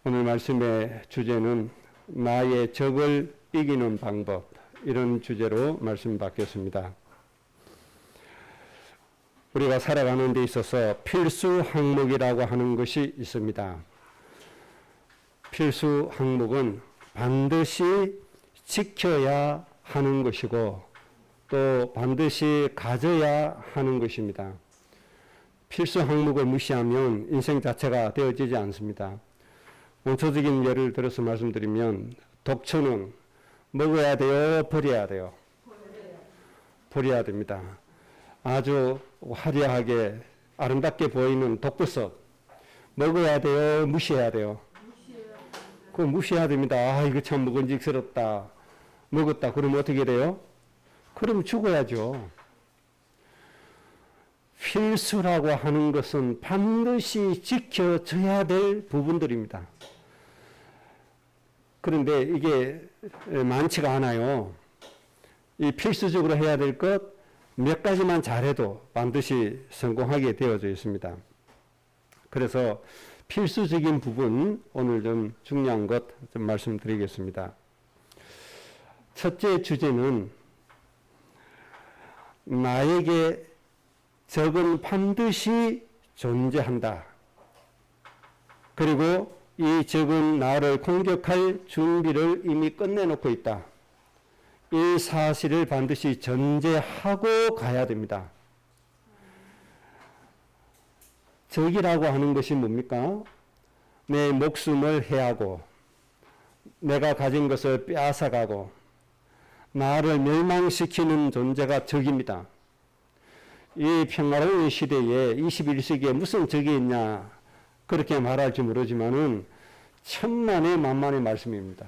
오늘 말씀의 주제는 나의 적을 이기는 방법, 이런 주제로 말씀 받겠습니다. 우리가 살아가는 데 있어서 필수 항목이라고 하는 것이 있습니다. 필수 항목은 반드시 지켜야 하는 것이고 또 반드시 가져야 하는 것입니다. 필수 항목을 무시하면 인생 자체가 되어지지 않습니다. 원초적인 예를 들어서 말씀드리면 독초는 먹어야 돼요? 버려야 돼요? 버려야 됩니다. 아주 화려하게 아름답게 보이는 독버섯 먹어야 돼요? 무시해야 돼요? 그거 무시해야 됩니다. 아, 이거 참 먹은직스럽다. 먹었다. 그러면 어떻게 돼요? 그러면 죽어야죠. 필수라고 하는 것은 반드시 지켜져야 될 부분들입니다. 그런데 이게 많지가 않아요. 이 필수적으로 해야 될 것 몇 가지만 잘해도 반드시 성공하게 되어져 있습니다. 그래서 필수적인 부분 오늘 좀 중요한 것 좀 말씀드리겠습니다. 첫째 주제는 나에게 적은 반드시 존재한다. 그리고 이 적은 나를 공격할 준비를 이미 끝내놓고 있다. 이 사실을 반드시 전제하고 가야 됩니다. 적이라고 하는 것이 뭡니까? 내 목숨을 해하고 내가 가진 것을 빼앗아가고 나를 멸망시키는 존재가 적입니다. 이 평화로운 시대에 21세기에 무슨 적이 있냐 그렇게 말할지 모르지만은 천만의 만만의 말씀입니다.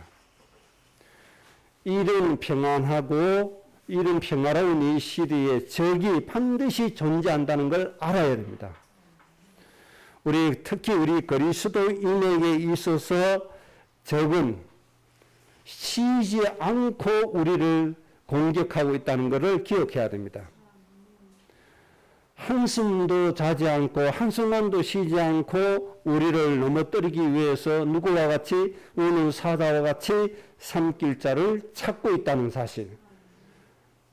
이런 평안하고 이런 평화로운 이 시대에 적이 반드시 존재한다는 걸 알아야 됩니다. 특히 우리 그리스도인에게 있어서 적은 쉬지 않고 우리를 공격하고 있다는 것을 기억해야 됩니다. 한숨도 자지 않고 한순간도 쉬지 않고 우리를 넘어뜨리기 위해서 누구와 같이 우는 사자와 같이 삼킬자를 찾고 있다는 사실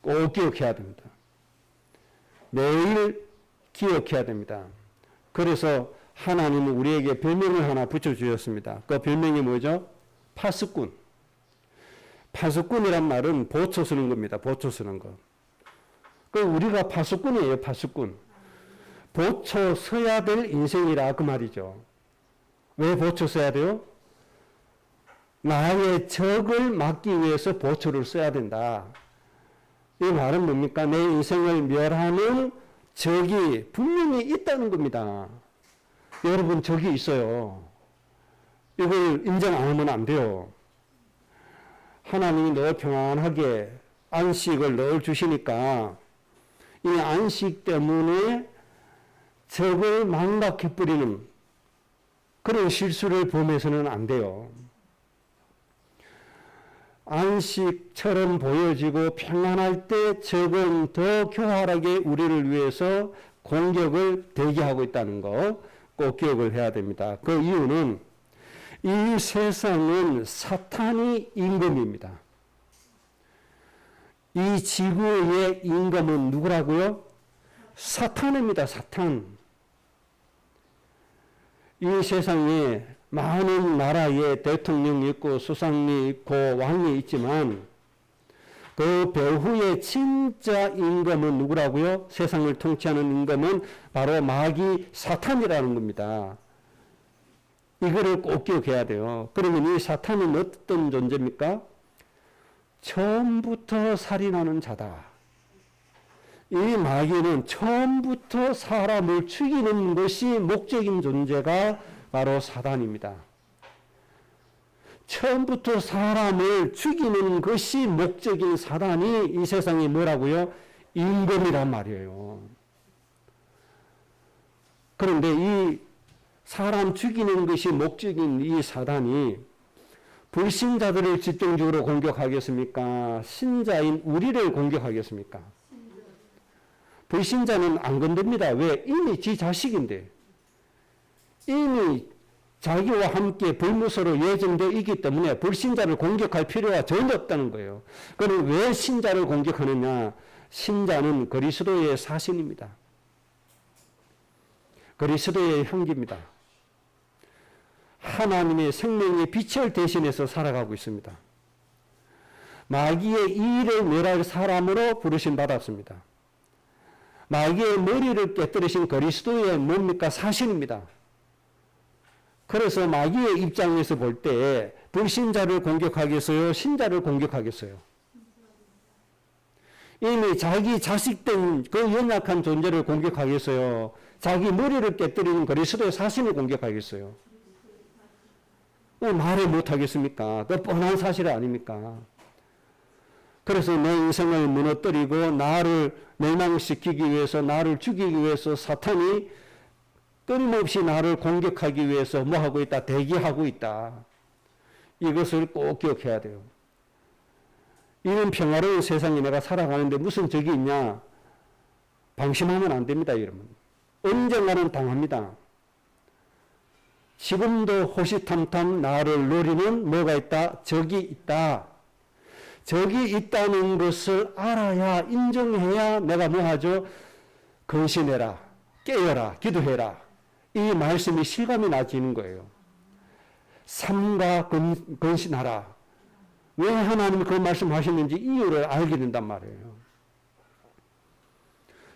꼭 기억해야 됩니다. 매일 기억해야 됩니다. 그래서 하나님은 우리에게 별명을 하나 붙여주셨습니다. 그 별명이 뭐죠? 파수꾼. 파수꾼이란 말은 보초 서는 겁니다. 보초 서는 거. 우리가 파수꾼이에요. 파수꾼. 보초 서야 될 인생이라 그 말이죠. 왜 보초 서야 돼요? 나의 적을 막기 위해서 보초를 써야 된다. 이 말은 뭡니까? 내 인생을 멸하는 적이 분명히 있다는 겁니다. 여러분 적이 있어요. 이걸 인정 안 하면 안 돼요. 하나님이 늘 평안하게 안식을 늘 주시니까 이 안식 때문에 적을 망각해버리는 그런 실수를 범해서는 안 돼요. 안식처럼 보여지고 평안할 때 적은 더 교활하게 우리를 위해서 공격을 대기하고 있다는 거 꼭 기억을 해야 됩니다. 그 이유는 이 세상은 사탄이 임금입니다. 이 지구의 임금은 누구라고요? 사탄입니다. 사탄. 이 세상에 많은 나라에 대통령이 있고 수상이 있고 왕이 있지만 그 배후의 진짜 임금은 누구라고요? 세상을 통치하는 임금은 바로 마귀 사탄이라는 겁니다. 이거를 꼭 기억해야 돼요. 그러면 이 사탄은 어떤 존재입니까? 처음부터 살인하는 자다. 이 마귀는 처음부터 사람을 죽이는 것이 목적인 존재가 바로 사단입니다. 처음부터 사람을 죽이는 것이 목적인 사단이 이 세상에 뭐라고요? 임금이란 말이에요. 그런데 이 사람 죽이는 것이 목적인 이 사단이 불신자들을 집중적으로 공격하겠습니까? 신자인 우리를 공격하겠습니까? 불신자는 안 건듭니다. 왜? 이미 지 자식인데. 이미 자기와 함께 불무서로 예정되어 있기 때문에 불신자를 공격할 필요가 전혀 없다는 거예요. 그럼 왜 신자를 공격하느냐? 신자는 그리스도의 사신입니다. 그리스도의 형제입니다. 하나님의 생명의 빛을 대신해서 살아가고 있습니다. 마귀의 이의를 멸할 사람으로 부르심 받았습니다. 마귀의 머리를 깨뜨리신 그리스도의 뭡니까? 사신입니다. 그래서 마귀의 입장에서 볼 때 불신자를 공격하겠어요? 신자를 공격하겠어요? 이미 자기 자식된 그 연약한 존재를 공격하겠어요? 자기 머리를 깨뜨리는 그리스도의 사신을 공격하겠어요? 말을 못하겠습니까? 그 뻔한 사실 아닙니까? 그래서 내 인생을 무너뜨리고 나를 멸망시키기 위해서, 나를 죽이기 위해서 사탄이 끊임없이 나를 공격하기 위해서 뭐 하고 있다? 대기하고 있다. 이것을 꼭 기억해야 돼요. 이런 평화로운 세상에 내가 살아가는데 무슨 적이 있냐? 방심하면 안 됩니다, 여러분. 언젠가는 당합니다. 지금도 호시탐탐 나를 노리는 뭐가 있다? 적이 있다. 적이 있다는 것을 알아야, 인정해야 내가 뭐 하죠? 근신해라, 깨어라, 기도해라. 이 말씀이 실감이 나지는 거예요. 삼가 근신하라. 왜 하나님이 그 말씀하셨는지 이유를 알게 된단 말이에요.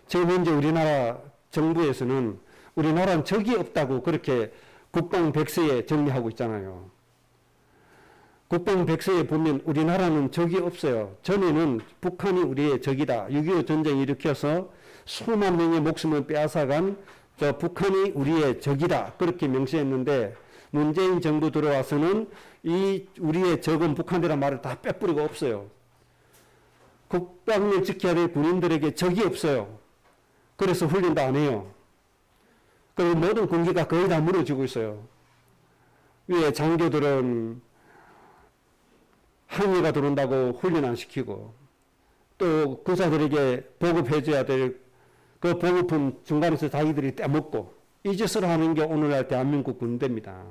지금 현재 우리나라 정부에서는 우리나라는 적이 없다고 그렇게 국방백서에 정리하고 있잖아요. 국방백서에 보면 우리나라는 적이 없어요. 전에는 북한이 우리의 적이다. 6.25 전쟁 일으켜서 수만 명의 목숨을 빼앗아간 저 북한이 우리의 적이다. 그렇게 명시했는데 문재인 정부 들어와서는 이 우리의 적은 북한이라는 말을 다 빼뿌리고 없어요. 국방을 지켜야 될 군인들에게 적이 없어요. 그래서 훈련도 안 해요. 그리고 모든 군기가 거의 다 무너지고 있어요. 위에 장교들은 항해가 들어온다고 훈련 안 시키고 또 구사들에게 보급해줘야 될 그 보급품 중간에서 자기들이 떼먹고 이 짓을 하는 게 오늘날 대한민국 군대입니다.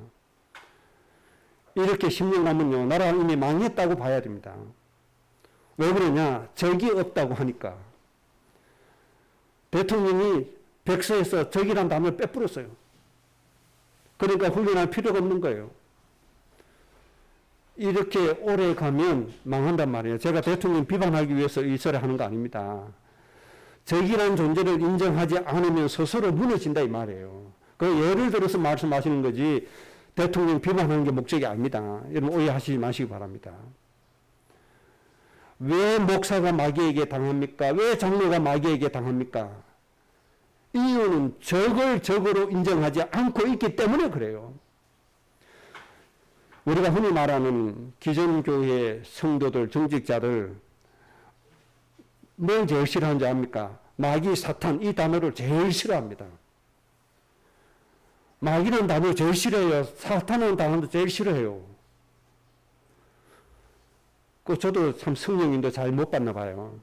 이렇게 10년 가면요 나라는 이미 망했다고 봐야 됩니다. 왜 그러냐? 적이 없다고 하니까. 대통령이 백서에서 적이란 단어를 빼뿌렸어요. 그러니까 훈련할 필요가 없는 거예요. 이렇게 오래 가면 망한단 말이에요. 제가 대통령 비판하기 위해서 이 소리 하는 거 아닙니다. 적이라는 존재를 인정하지 않으면 스스로 무너진다 이 말이에요. 그 예를 들어서 말씀하시는 거지 대통령 비판하는 게 목적이 아닙니다. 여러분 오해하시지 마시기 바랍니다. 왜 목사가 마귀에게 당합니까? 왜 장로가 마귀에게 당합니까? 이유는 적을 적으로 인정하지 않고 있기 때문에 그래요. 우리가 흔히 말하는 기존교회 성도들, 정직자들 뭘 제일 싫어하는지 압니까? 마귀, 사탄 이 단어를 제일 싫어합니다. 마귀는 단어를 제일 싫어해요. 사탄은 단어도 제일 싫어해요. 저도 참 성령님도 잘 못 봤나 봐요.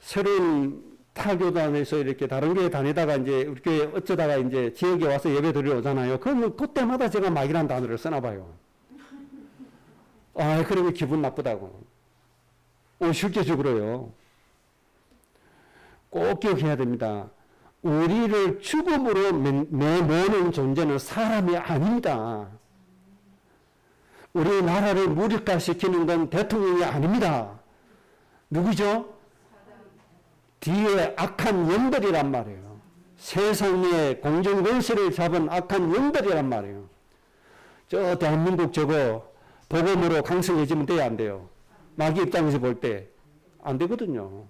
새로운 타교단에서 이렇게 다른 교회 다니다가 이제 우리 교회 어쩌다가 이제 지역에 와서 예배 드리러 오잖아요. 그러면 그때마다 제가 마귀라는 단어를 쓰나 봐요. 그러면 기분 나쁘다고. 실제적으로요. 꼭 기억해야 됩니다. 우리를 죽음으로 내모는 존재는 사람이 아닙니다. 우리나라를 무력화시키는 건 대통령이 아닙니다. 누구죠? 뒤에 악한 영들이란 말이에요. 세상의 공정권세를 잡은 악한 영들이란 말이에요. 저 대한민국 저거 복음으로 강성해지면 돼야 안 돼요. 마귀 입장에서 볼 때 안 되거든요.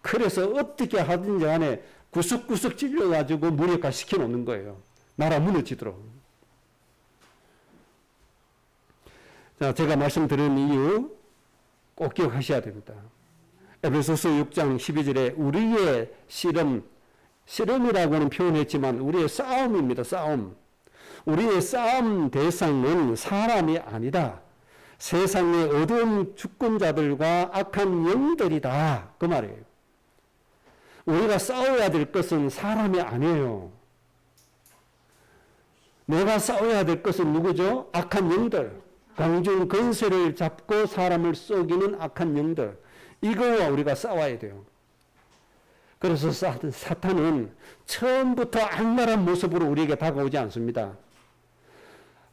그래서 어떻게 하든지 간에 구석구석 찔러가지고 무력화 시켜놓는 거예요. 나라 무너지도록. 자, 제가 말씀드린 이유 꼭 기억하셔야 됩니다. 에베소서 6장 12절에 우리의 씨름이라고는 표현했지만 우리의 싸움입니다. 싸움. 우리의 싸움 대상은 사람이 아니다. 세상의 어두운 주권자들과 악한 영들이다. 그 말이에요. 우리가 싸워야 될 것은 사람이 아니에요. 내가 싸워야 될 것은 누구죠? 악한 영들. 공중 권세를 잡고 사람을 속이는 악한 영들. 이거와 우리가 싸워야 돼요. 그래서 사탄은 처음부터 악랄한 모습으로 우리에게 다가오지 않습니다.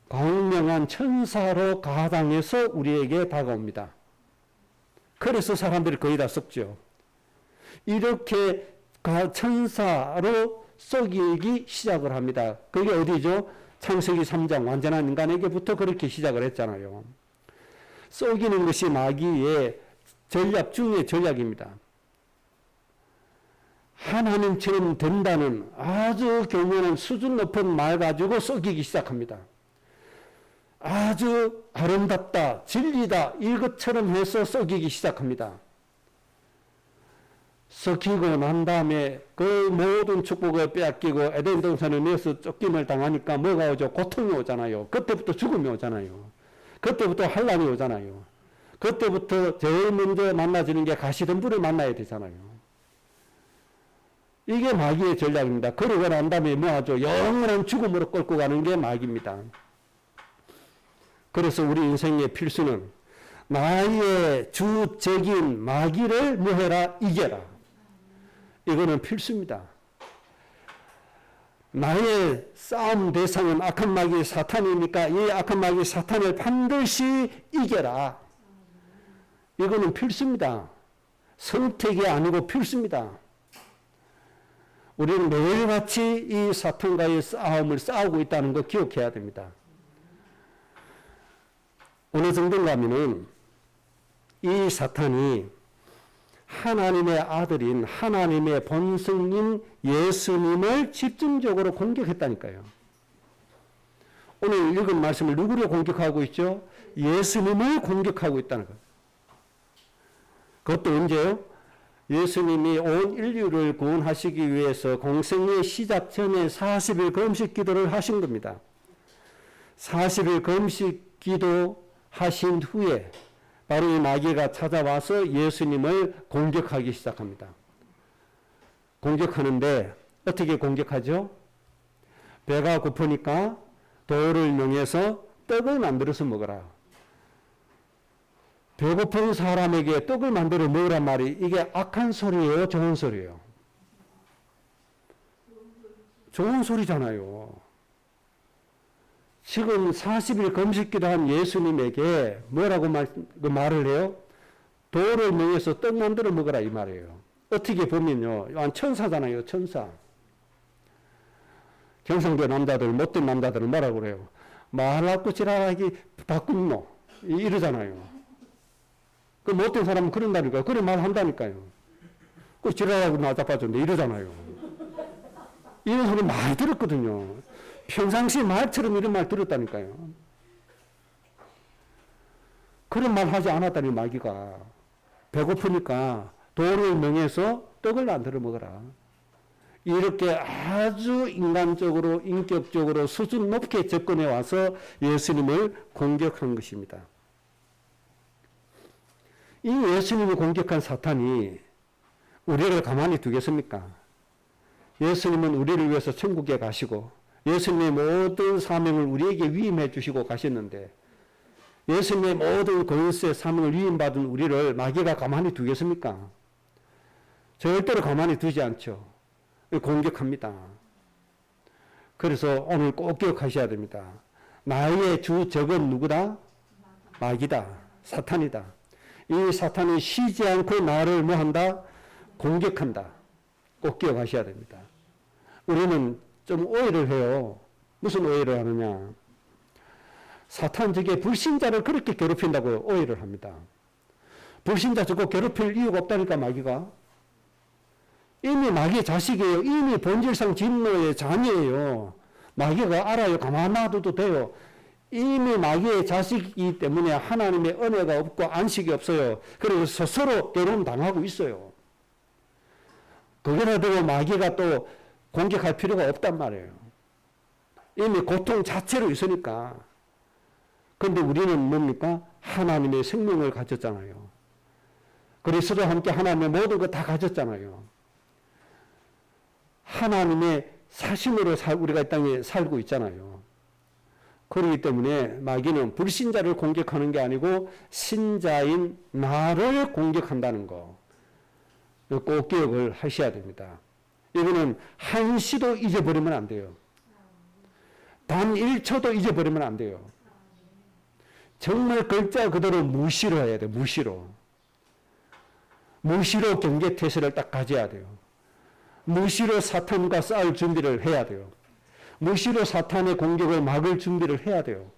광명한 천사로 가당해서 우리에게 다가옵니다. 그래서 사람들이 거의 다 썩죠. 이렇게 천사로 썩이기 시작을 합니다. 그게 어디죠? 창세기 3장 완전한 인간에게부터 그렇게 시작을 했잖아요. 썩이는 것이 마귀의 전략 중의 전략입니다. 하나님처럼 된다는 아주 교묘한 수준 높은 말 가지고 썩이기 시작합니다. 아주 아름답다, 진리다 이것처럼 해서 썩이기 시작합니다. 썩히고 난 다음에 그 모든 축복을 빼앗기고 에덴 동산에 내서 쫓김을 당하니까 뭐가 오죠? 고통이 오잖아요. 그때부터 죽음이 오잖아요. 그때부터 환란이 오잖아요. 그때부터 제일 먼저 만나지는 게 가시덤불을 만나야 되잖아요. 이게 마귀의 전략입니다. 그러고 난 다음에 뭐하죠? 영원한 죽음으로 끌고 가는 게 마귀입니다. 그래서 우리 인생의 필수는 나의 주적인 마귀를 뭐해라? 이겨라. 이거는 필수입니다. 나의 싸움 대상은 악한 마귀 사탄이니까 이 악한 마귀 사탄을 반드시 이겨라. 이거는 필수입니다. 선택이 아니고 필수입니다. 우리는 매일같이 이 사탄과의 싸움을 싸우고 있다는 거 기억해야 됩니다. 어느 정도인가 하면은 이 사탄이 하나님의 아들인 하나님의 본성인 예수님을 집중적으로 공격했다니까요. 오늘 읽은 말씀을 누구를 공격하고 있죠? 예수님을 공격하고 있다는 거예요. 그것도 언제요? 예수님이 온 인류를 구원하시기 위해서 공생의 시작 전에 40일 금식 기도를 하신 겁니다. 40일 금식 기도 하신 후에 바로 이 마귀가 찾아와서 예수님을 공격하기 시작합니다. 공격하는데 어떻게 공격하죠? 배가 고프니까 돌을 명해서 떡을 만들어서 먹어라. 배고픈 사람에게 떡을 만들어 먹으란 말이 이게 악한 소리예요? 좋은 소리예요? 좋은 소리잖아요. 지금 40일 금식기도 한 예수님에게 뭐라고 말을 해요? 돌을 명해서 떡 만들어 먹으라 이 말이에요. 어떻게 보면요. 천사잖아요. 천사. 경상도 남자들, 못된 남자들은 뭐라고 그래요? 말하고 지랄하기 바꾼노. 이러잖아요. 그 못된 사람은 그런다니까요. 그런 말 한다니까요. 그 지랄하고 나자빠졌는데 이러잖아요. 이런 소리 많이 들었거든요. 평상시 말처럼 이런 말 들었다니까요. 그런 말 하지 않았다니 마귀가. 배고프니까 돌을 명해서 떡을 만들어 먹어라. 이렇게 아주 인간적으로 인격적으로 수준 높게 접근해 와서 예수님을 공격한 것입니다. 이 예수님을 공격한 사탄이 우리를 가만히 두겠습니까? 예수님은 우리를 위해서 천국에 가시고 예수님의 모든 사명을 우리에게 위임해 주시고 가셨는데 예수님의 모든 권세 사명을 위임받은 우리를 마귀가 가만히 두겠습니까? 절대로 가만히 두지 않죠. 공격합니다. 그래서 오늘 꼭 기억하셔야 됩니다. 나의 주적은 누구다? 마귀다. 사탄이다. 이 사탄은 쉬지 않고 나를 뭐한다? 공격한다. 꼭 기억하셔야 됩니다. 우리는 좀 오해를 해요. 무슨 오해를 하느냐? 사탄 저게 불신자를 그렇게 괴롭힌다고 오해를 합니다. 불신자 저거 괴롭힐 이유가 없다니까 마귀가. 이미 마귀의 자식이에요. 이미 본질상 진노의 자녀예요. 마귀가 알아요. 가만 놔둬도 돼요. 이미 마귀의 자식이기 때문에 하나님의 은혜가 없고 안식이 없어요. 그래서 서로 괴로움 당하고 있어요. 그거라도 마귀가 또 공격할 필요가 없단 말이에요. 이미 고통 자체로 있으니까. 그런데 우리는 뭡니까? 하나님의 생명을 가졌잖아요. 그리스도와 함께 하나님의 모든 것 다 가졌잖아요. 하나님의 사심으로 우리가 이 땅에 살고 있잖아요. 그렇기 때문에 마귀는 불신자를 공격하는 게 아니고 신자인 나를 공격한다는 거. 꼭 기억을 하셔야 됩니다. 이거는 한시도 잊어버리면 안 돼요. 단 1초도 잊어버리면 안 돼요. 정말 글자 그대로 무시로 해야 돼요. 무시로. 무시로 경계태세를 딱 가져야 돼요. 무시로 사탄과 싸울 준비를 해야 돼요. 무시로 사탄의 공격을 막을 준비를 해야 돼요.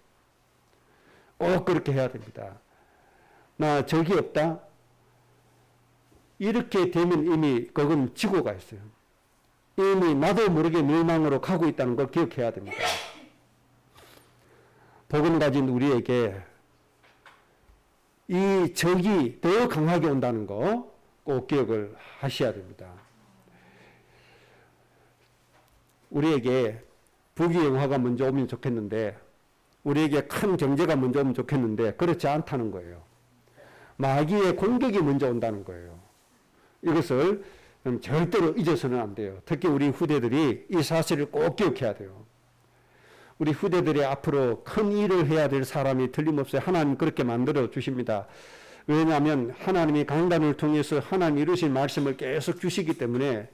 꼭 그렇게 해야 됩니다. 나 적이 없다? 이렇게 되면 이미 그건 지고가 있어요. 이미 나도 모르게 멸망으로 가고 있다는 걸 기억해야 됩니다. 복음 가진 우리에게 이 적이 더 강하게 온다는 거 꼭 기억을 하셔야 됩니다. 우리에게 부귀영화가 먼저 오면 좋겠는데, 우리에게 큰 경제가 먼저 오면 좋겠는데 그렇지 않다는 거예요. 마귀의 공격이 먼저 온다는 거예요. 이것을 절대로 잊어서는 안 돼요. 특히 우리 후대들이 이 사실을 꼭 기억해야 돼요. 우리 후대들이 앞으로 큰 일을 해야 될 사람이 틀림없어요. 하나님 그렇게 만들어 주십니다. 왜냐하면 하나님이 강단을 통해서 하나님 이루신 말씀을 계속 주시기 때문에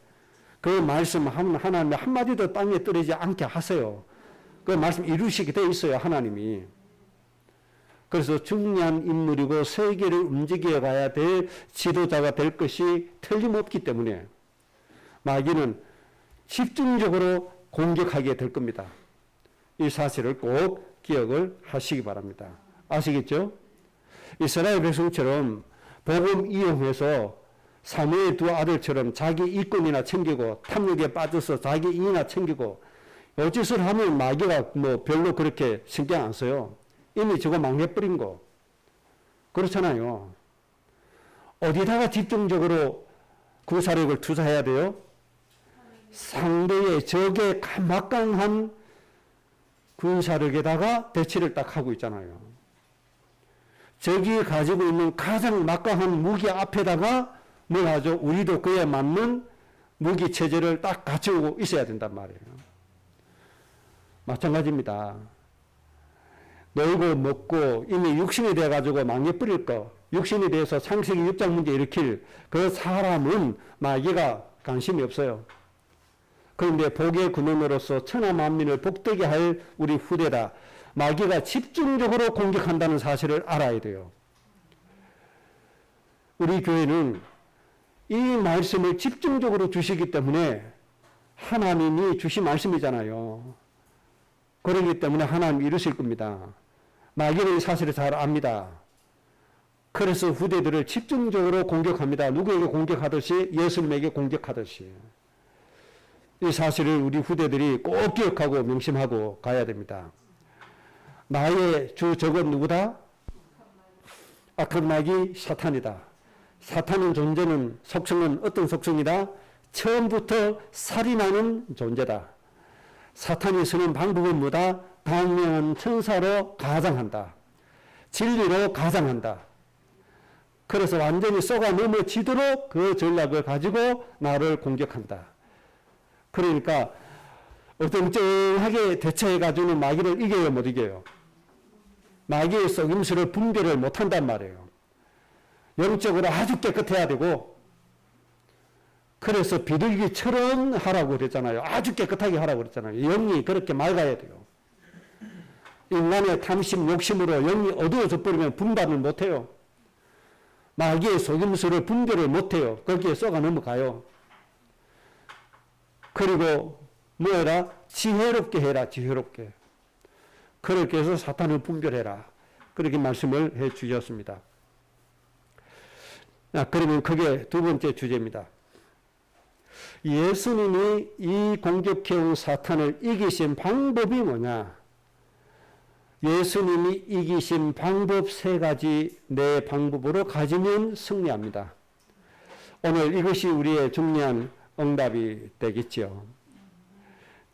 그 말씀 하나님이 한마디도 땅에 떨어지지 않게 하세요. 그 말씀 이루시게 돼 있어요. 하나님이. 그래서 중요한 인물이고 세계를 움직여 가야 될 지도자가 될 것이 틀림없기 때문에 마귀는 집중적으로 공격하게 될 겁니다. 이 사실을 꼭 기억을 하시기 바랍니다. 아시겠죠? 이스라엘 백성처럼 복음 이용해서 사무엘 두 아들처럼 자기 이권이나 챙기고 탐욕에 빠져서 자기 이익이나 챙기고 요 짓을 하면 마귀가 별로 그렇게 신경 안 써요. 이미 저거 망해버린 거. 그렇잖아요. 어디다가 집중적으로 구사력을 투자해야 돼요? 상대의 적의 막강한 군사력에다가 대치를 딱 하고 있잖아요. 적이 가지고 있는 가장 막강한 무기 앞에다가 뭘 하죠? 우리도 그에 맞는 무기 체제를 딱 갖추고 있어야 된단 말이에요. 마찬가지입니다. 놀고 먹고 이미 육신이 돼가지고 망해버릴 거, 육신이 돼서 창세기 6장 문제 일으킬 그 사람은 마귀가 관심이 없어요. 그런데 복의 근원으로서 천하 만민을 복되게 할 우리 후대다. 마귀가 집중적으로 공격한다는 사실을 알아야 돼요. 우리 교회는 이 말씀을 집중적으로 주시기 때문에 하나님이 주신 말씀이잖아요. 그렇기 때문에 하나님 이루실 겁니다. 마귀는 이 사실을 잘 압니다. 그래서 후대들을 집중적으로 공격합니다. 누구에게 공격하듯이? 예수님에게 공격하듯이. 이 사실을 우리 후대들이 꼭 기억하고 명심하고 가야 됩니다. 나의 주 적은 누구다? 악한 마귀 사탄이다. 사탄의 존재는 속성은 어떤 속성이다? 처음부터 살인하는 존재다. 사탄이 쓰는 방법은 뭐다? 단명한 천사로 가장한다. 진리로 가장한다. 그래서 완전히 쏘가 넘어지도록 그 전략을 가지고 나를 공격한다. 그러니까 어정쩡하게 대처해가지고는 마귀를 이겨요, 못 이겨요? 마귀의 속임수를 분별을 못한단 말이에요. 영적으로 아주 깨끗해야 되고, 그래서 비둘기처럼 하라고 그랬잖아요. 아주 깨끗하게 하라고 그랬잖아요. 영이 그렇게 맑아야 돼요. 인간의 탐심, 욕심으로 영이 어두워져 버리면 분별을 못해요. 마귀의 속임수를 분별을 못해요. 거기에 쏘가 넘어가요. 그리고 뭐해라? 지혜롭게 해라. 지혜롭게. 그렇게 해서 사탄을 분별해라. 그렇게 말씀을 해 주셨습니다. 그러면 그게 두 번째 주제입니다. 예수님이 이 공격해온 사탄을 이기신 방법이 뭐냐? 예수님이 이기신 방법 세 가지 네 방법으로 가지면 승리합니다. 오늘 이것이 우리의 중요한 응답이 되겠죠.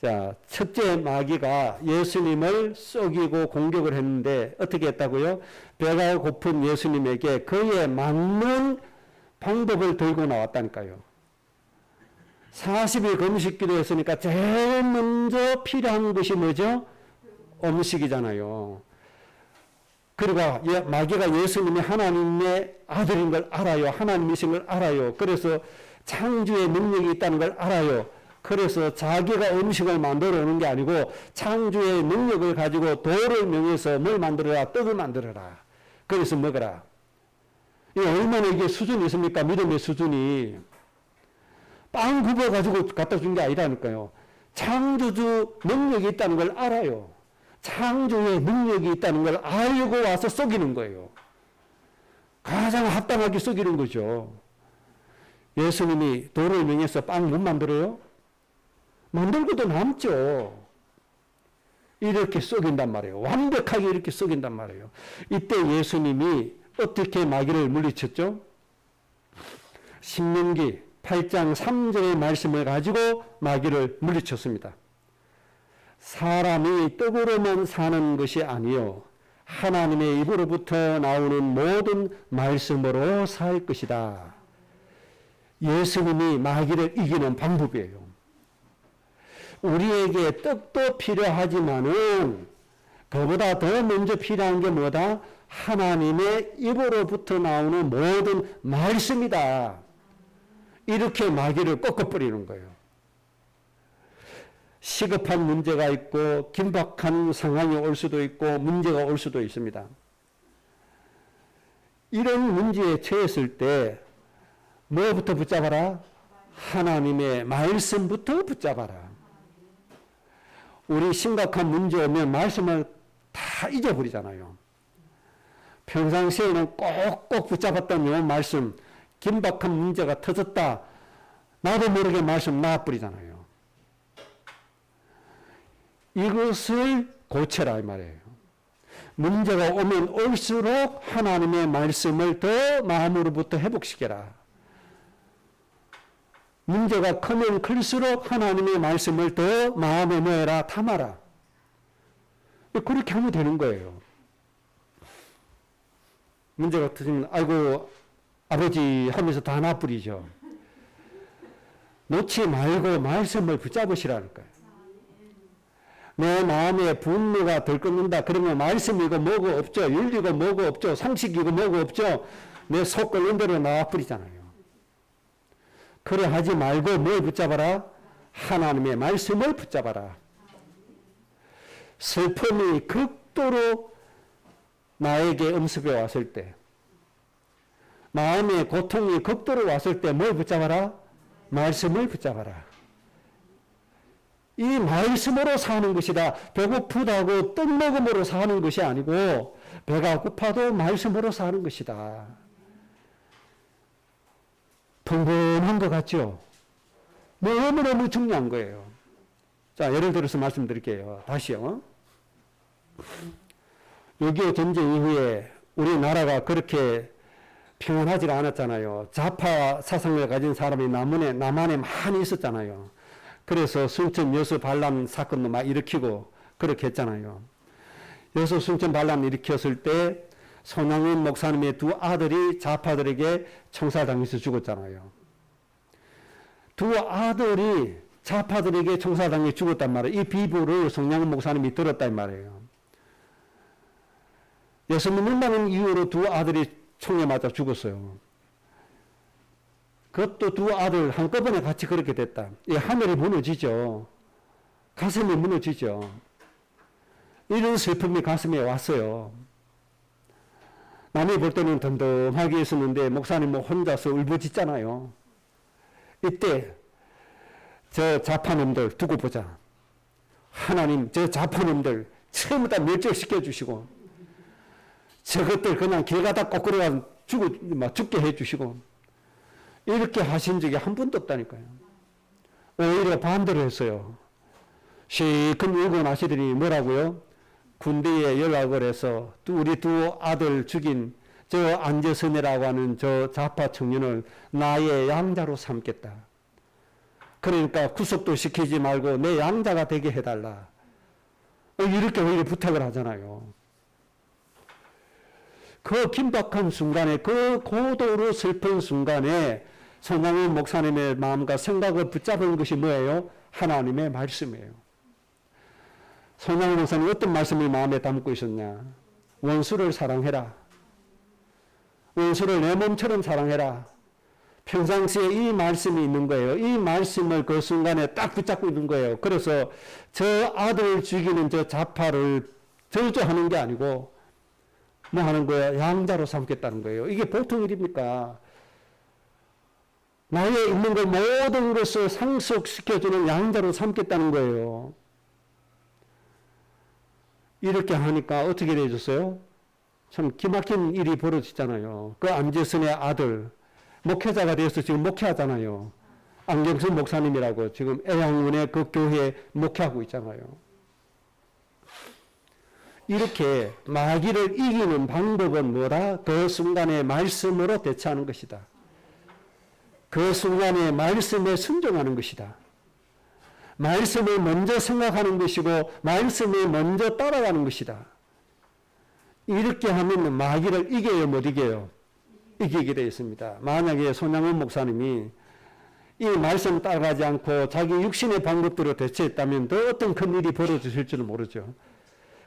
자, 첫째 마귀가 예수님을 속이고 공격을 했는데 어떻게 했다고요? 배가 고픈 예수님에게 그에 맞는 방법을 들고 나왔다니까요. 40일 금식 기도했으니까 제일 먼저 필요한 것이 뭐죠? 음식이잖아요. 그러니까 마귀가 예수님이 하나님의 아들인 걸 알아요. 하나님이신 걸 알아요. 그래서 창조의 능력이 있다는 걸 알아요. 그래서 자기가 음식을 만들어 오는 게 아니고 창조의 능력을 가지고 돌을 명해서 뭘 만들어라? 떡을 만들어라. 그래서 먹어라. 이게 얼마나 이게 수준이 있습니까? 믿음의 수준이. 빵 굽어가지고 갖다 준 게 아니라니까요. 창조주 능력이 있다는 걸 알아요. 창조의 능력이 있다는 걸 알고 와서 속이는 거예요. 가장 합당하게 속이는 거죠. 예수님이 돌을 명해서 빵 못 만들어요? 만들고도 남죠. 이렇게 속인단 말이에요. 완벽하게 이렇게 속인단 말이에요. 이때 예수님이 어떻게 마귀를 물리쳤죠? 신명기 8장 3절의 말씀을 가지고 마귀를 물리쳤습니다. 사람이 떡으로만 사는 것이 아니요 하나님의 입으로부터 나오는 모든 말씀으로 살 것이다. 예수님이 마귀를 이기는 방법이에요. 우리에게 떡도 필요하지만은 그보다 더 먼저 필요한 게 뭐다? 하나님의 입으로부터 나오는 모든 말씀이다. 이렇게 마귀를 꺾어버리는 거예요. 시급한 문제가 있고 긴박한 상황이 올 수도 있고 문제가 올 수도 있습니다. 이런 문제에 처했을 때 뭐부터 붙잡아라? 하나님의 말씀부터 붙잡아라. 우리 심각한 문제 오면 말씀을 다 잊어버리잖아요. 평상시에는 꼭꼭 붙잡았던 요 말씀, 긴박한 문제가 터졌다. 나도 모르게 말씀 놔버리잖아요. 이것을 고쳐라 이 말이에요. 문제가 오면 올수록 하나님의 말씀을 더 마음으로부터 회복시켜라. 문제가 크면 클수록 하나님의 말씀을 더 마음에 넣어라, 담아라. 그렇게 하면 되는 거예요. 문제가 터지면 아이고 아버지 하면서 다 놔버리죠. 놓지 말고 말씀을 붙잡으시라는 거예요. 내 마음에 분노가 들끓는다. 그러면 말씀이고 뭐고 없죠. 윤리고 뭐고 없죠. 상식이고 뭐고 없죠. 내 속 끓는 대로 놔버리잖아요. 그래 하지 말고 뭘 붙잡아라? 하나님의 말씀을 붙잡아라. 슬픔이 극도로 나에게 음습해 왔을 때, 마음의 고통이 극도로 왔을 때 뭘 붙잡아라? 말씀을 붙잡아라. 이 말씀으로 사는 것이다. 배고프다고 떡 먹음으로 사는 것이 아니고 배가 고파도 말씀으로 사는 것이다. 평범한 것 같죠? 너무너무 중요한 거예요. 자, 예를 들어서 말씀드릴게요. 다시요. 6.25 전쟁 이후에 우리나라가 그렇게 평안하지 않았잖아요. 좌파 사상을 가진 사람이 남한에 많이 있었잖아요. 그래서 순천 여수 반란 사건도 막 일으키고 그렇게 했잖아요. 여수 순천 반란 일으켰을 때 손양원 목사님의 두 아들이 좌파들에게 총살당해서 죽었잖아요. 두 아들이 좌파들에게 총살당해 죽었단 말이에요. 이 비보를 손양원 목사님이 들었단 말이에요. 예수님 만나는 이후로 두 아들이 총에 맞아 죽었어요. 그것도 두 아들 한꺼번에 같이 그렇게 됐다. 이 하늘이 무너지죠. 가슴이 무너지죠. 이런 슬픔이 가슴에 왔어요. 남이 볼 때는 덤덤하게 있었는데 목사님은 혼자서 울부짖잖아요. 이때 저 좌파놈들 두고 보자. 하나님 저 좌파놈들 처음부터 다 멸절시켜 주시고 저것들 그냥 길 가다 꼬꾸리가 죽게 해 주시고 이렇게 하신 적이 한 번도 없다니까요. 오히려 반대로 했어요. 실컷 울고 나시더니 뭐라고요? 군대에 연락을 해서 우리 두 아들 죽인 저 안재선이라고 하는 저 좌파 청년을 나의 양자로 삼겠다. 그러니까 구속도 시키지 말고 내 양자가 되게 해달라. 이렇게 오히려 부탁을 하잖아요. 그 긴박한 순간에, 그 고도로 슬픈 순간에 손양원 목사님의 마음과 생각을 붙잡은 것이 뭐예요? 하나님의 말씀이에요. 손양원 목사님 어떤 말씀을 마음에 담고 있었냐? 원수를 사랑해라. 원수를 내 몸처럼 사랑해라. 평상시에 이 말씀이 있는 거예요. 이 말씀을 그 순간에 딱 붙잡고 있는 거예요. 그래서 저 아들을 죽이는 저 좌파를 저주하는 게 아니고 뭐 하는 거야? 양자로 삼겠다는 거예요. 이게 보통 일입니까? 나에 있는 걸 모든 것을 상속시켜주는 양자로 삼겠다는 거예요. 이렇게 하니까 어떻게 되어졌어요? 참 기막힌 일이 벌어지잖아요. 그 안재선의 아들, 목회자가 되어서 지금 목회하잖아요. 안경순 목사님이라고 지금 애양원의 그 교회에 목회하고 있잖아요. 이렇게 마귀를 이기는 방법은 뭐다? 그 순간의 말씀으로 대처하는 것이다. 그 순간의 말씀에 순종하는 것이다. 말씀을 먼저 생각하는 것이고 말씀을 먼저 따라가는 것이다. 이렇게 하면 마귀를 이겨요, 못 이겨요? 이기게 되어 있습니다. 만약에 손양원 목사님이 이 말씀 따라가지 않고 자기 육신의 방법대로 대처했다면 더 어떤 큰 일이 벌어졌을지는 모르죠.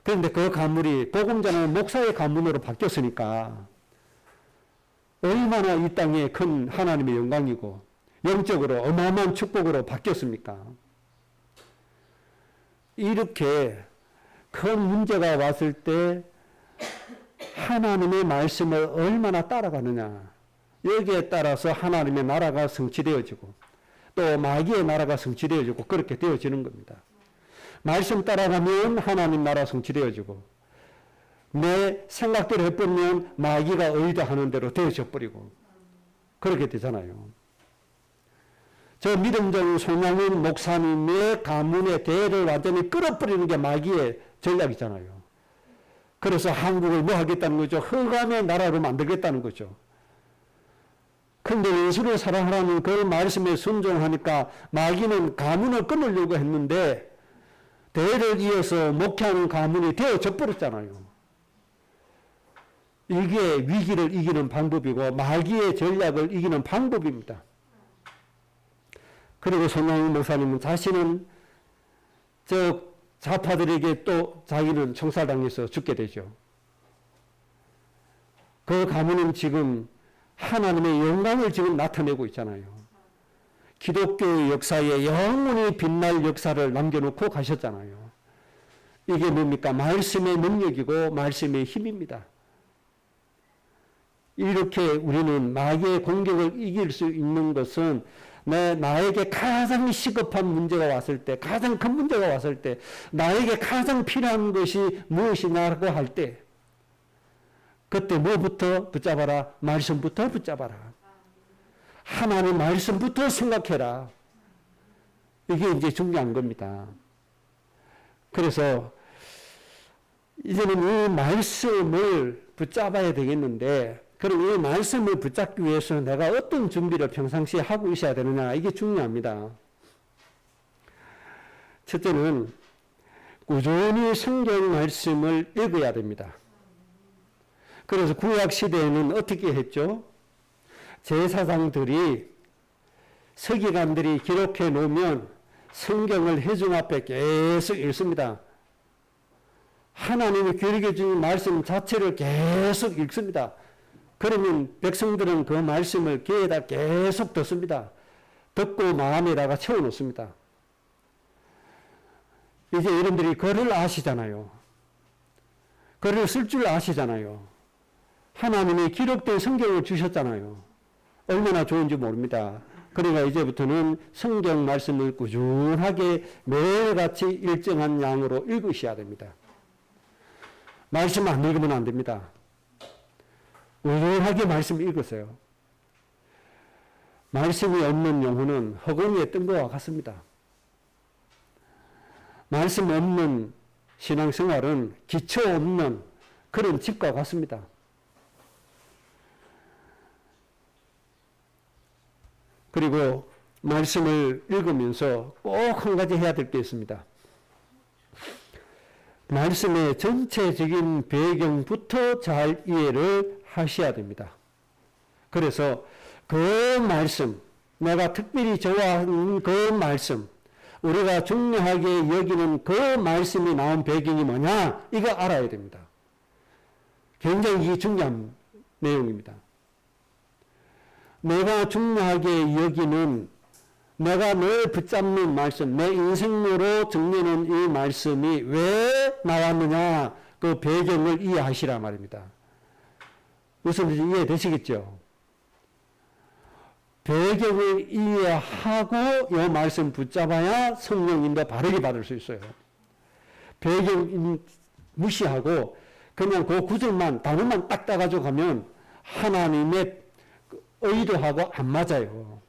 그런데 그 가문이 복음 전하는 목사의 가문으로 바뀌었으니까 얼마나 이 땅에 큰 하나님의 영광이고 영적으로 어마어마한 축복으로 바뀌었습니까? 이렇게 큰 문제가 왔을 때 하나님의 말씀을 얼마나 따라가느냐, 여기에 따라서 하나님의 나라가 성취되어지고 또 마귀의 나라가 성취되어지고 그렇게 되어지는 겁니다. 말씀 따라가면 하나님 나라 성취되어지고 내 생각대로 해보면 마귀가 의도하는 대로 되어져 버리고 그렇게 되잖아요. 저 믿음적 손양원 목사님의 가문의 대를 완전히 끌어버리는 게 마귀의 전략이잖아요. 그래서 한국을 뭐 하겠다는 거죠? 흑암의 나라로 만들겠다는 거죠. 근데 예수를 사랑하라는 그 말씀에 순종하니까 마귀는 가문을 끊으려고 했는데 대를 이어서 목회하는 가문이 되어져 버렸잖아요. 이게 위기를 이기는 방법이고 마귀의 전략을 이기는 방법입니다. 그리고 손양원 목사님은 자신은 저 좌파들에게 또 자기는 총살당해서 죽게 되죠. 그 가문은 지금 하나님의 영광을 지금 나타내고 있잖아요. 기독교의 역사에 영원히 빛날 역사를 남겨놓고 가셨잖아요. 이게 뭡니까? 말씀의 능력이고 말씀의 힘입니다. 이렇게 우리는 마귀의 공격을 이길 수 있는 것은 나에게 가장 시급한 문제가 왔을 때, 가장 큰 문제가 왔을 때, 나에게 가장 필요한 것이 무엇이냐고 할 때, 그때 뭐부터 붙잡아라? 말씀부터 붙잡아라. 하나님 말씀부터 생각해라. 이게 이제 중요한 겁니다. 그래서 이제는 이 말씀을 붙잡아야 되겠는데, 그럼 이 말씀을 붙잡기 위해서 내가 어떤 준비를 평상시에 하고 있어야 되느냐, 이게 중요합니다. 첫째는 꾸준히 성경 말씀을 읽어야 됩니다. 그래서 구약 시대에는 어떻게 했죠? 제사장들이 서기관들이 기록해 놓으면 성경을 회중 앞에 계속 읽습니다. 하나님이 기록해 주신 말씀 자체를 계속 읽습니다. 그러면 백성들은 그 말씀을 귀에다 계속 듣습니다. 듣고 마음에다가 채워놓습니다. 이제 여러분들이 글을 아시잖아요. 글을 쓸 줄 아시잖아요. 하나님이 기록된 성경을 주셨잖아요. 얼마나 좋은지 모릅니다. 그러니까 이제부터는 성경 말씀을 꾸준하게 매일같이 일정한 양으로 읽으셔야 됩니다. 말씀 안 읽으면 안 됩니다. 꾸준하게 말씀 읽으세요. 말씀이 없는 영혼은 허공에 뜬 것과 같습니다. 말씀 없는 신앙생활은 기초 없는 그런 집과 같습니다. 그리고 말씀을 읽으면서 꼭 한 가지 해야 될 게 있습니다. 말씀의 전체적인 배경부터 잘 이해를 하셔야 됩니다. 그래서 그 말씀, 내가 특별히 좋아하는 그 말씀, 우리가 중요하게 여기는 그 말씀이 나온 배경이 뭐냐? 이거 알아야 됩니다. 굉장히 중요한 내용입니다. 내가 중요하게 여기는, 내가 늘 붙잡는 말씀, 내 인생으로 정리하는 이 말씀이 왜 나왔느냐? 그 배경을 이해하시라 말입니다. 무슨 뜻인지 이해되시겠죠? 배경을 이해하고 이 말씀 붙잡아야 성령님도 바르게 받을 수 있어요. 배경 무시하고 그냥 그 구절만, 단어만 딱 따가지고 가면 하나님의 의도하고 안 맞아요.